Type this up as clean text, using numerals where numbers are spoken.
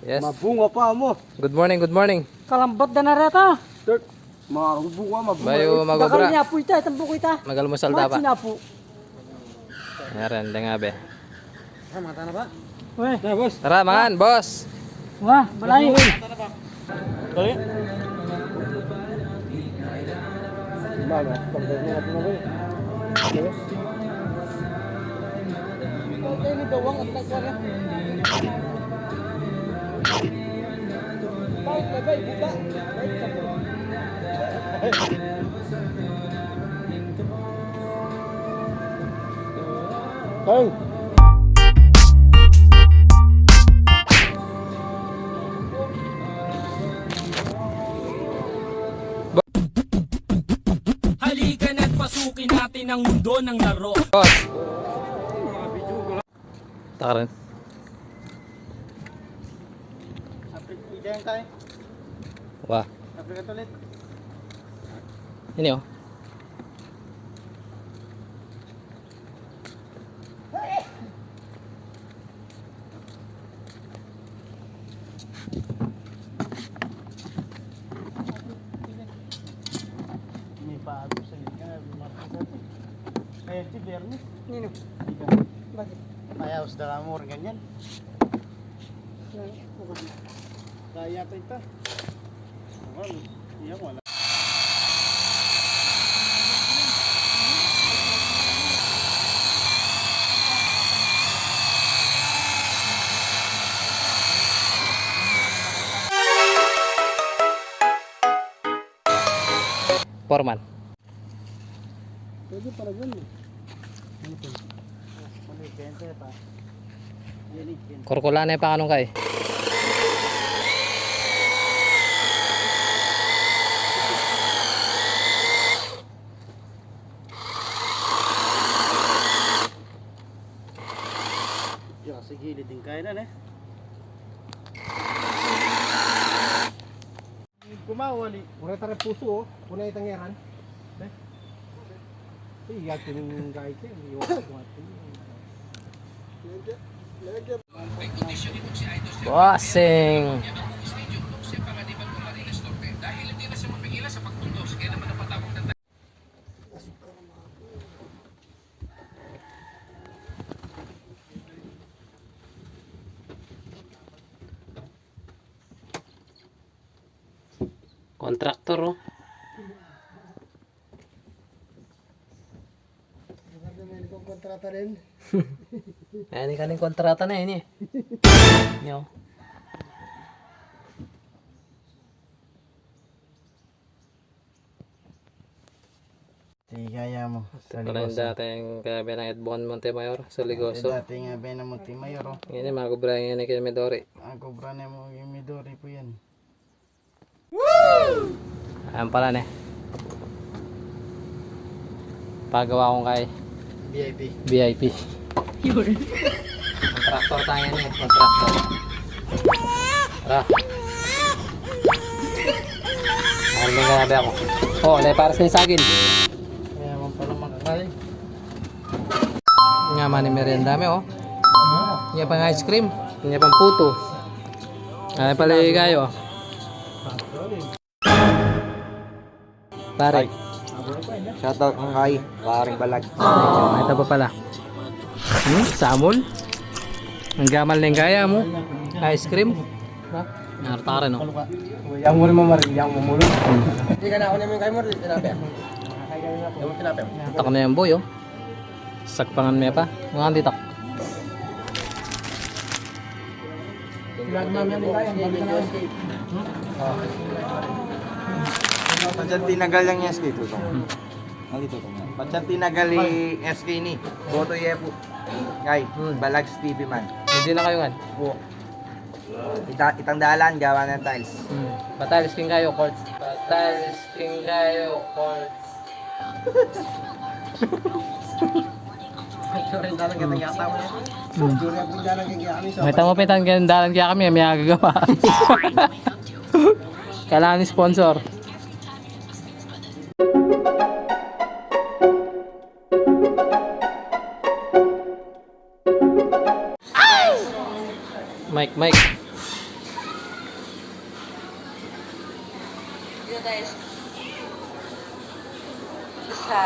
Yes. Mabunga pa mo. Good morning, good morning. Kalambat na nareta. Dirt. Mabunga. Bayo Dakal magobra. niya po ita, tampo ko ita. Magalmusal ta pa. Matsi na po. Ayan, dengabe. Mata na ba? Weh, Na boss. Tara, mangan, boss. wah, balay. Dali. Mana? Pagdating natin na ba? Yes. Okay, ni bawang at nagwala. Bait na bay, buba. Bait ka po. Tang. Halika na't pasukin natin ang mundo ng laro. Boss. Tara rin. Diyan tayo. Wah. Afrika ulit. Ini oh. May paado sa linya. Kaya si Bernie. Nino. Bakit? Kaya usda ka mo rin ganyan. Kaya pa ito. Iya wala. Foreman. Pwede pala dyan eh. Kente pa. Korkolane pa kanong kay. Yo, sige, liding kaya na eh. Kumawali. Mura tara puso oh. Punay tangeran. Eh. Iya tining guys eh. Iyo ko atin. Bossing. Kontraktor oh. Kontrata rin. Ini kaning kontrata na ini. Nyo. Tigaya mo. Para yung dating kabe ng Edbon Montemayor sa Ligoso. Dati nga ba na Montimayor oh. Ini magubra yan kay Midori. Ang kubra na mo yung Midori po yan. Ayan pala ne. Pagawa kong kay VIP. VIP. Kontraktor tayo ne, kontraktor. Tara. Maraming ganabi ako. Oh, lay para sa sagin. Kaya mo pala makakay. Nga man ni merienda me oh. Nya pang ice cream, nya pang puto. Ay pala kayo. Pare. Shoutout kang kay. Paring balag. Ito pa pala. Samol. Ang gamal na yung kaya mo. Ice cream. Nartara no. Yang mo rin mamarin. Yang mo mulong. Hindi ka na ako namin kayo mo rin. Tinapi. Yung mo tinapi. Tak na yung boy oh. Sakpangan mo pa. Mga anditak. Ilag namin yung kaya. Panchan tinagal yung SK ito. Nandito ito. Panchan tinagal yung SK ni. Boto yepo. Ngay, Balags TV man. Hindi na kayo nga. Itang dalan, gawa ng tiles. Patiles king kayo court. Patiles king kayo court. Rin dalang kita yata mo. Juri ako dalang kaya kami. May tamo pitan gandalan kaya kami may agagawa. Kailangan ni sponsor. Mike. Dito tayo sa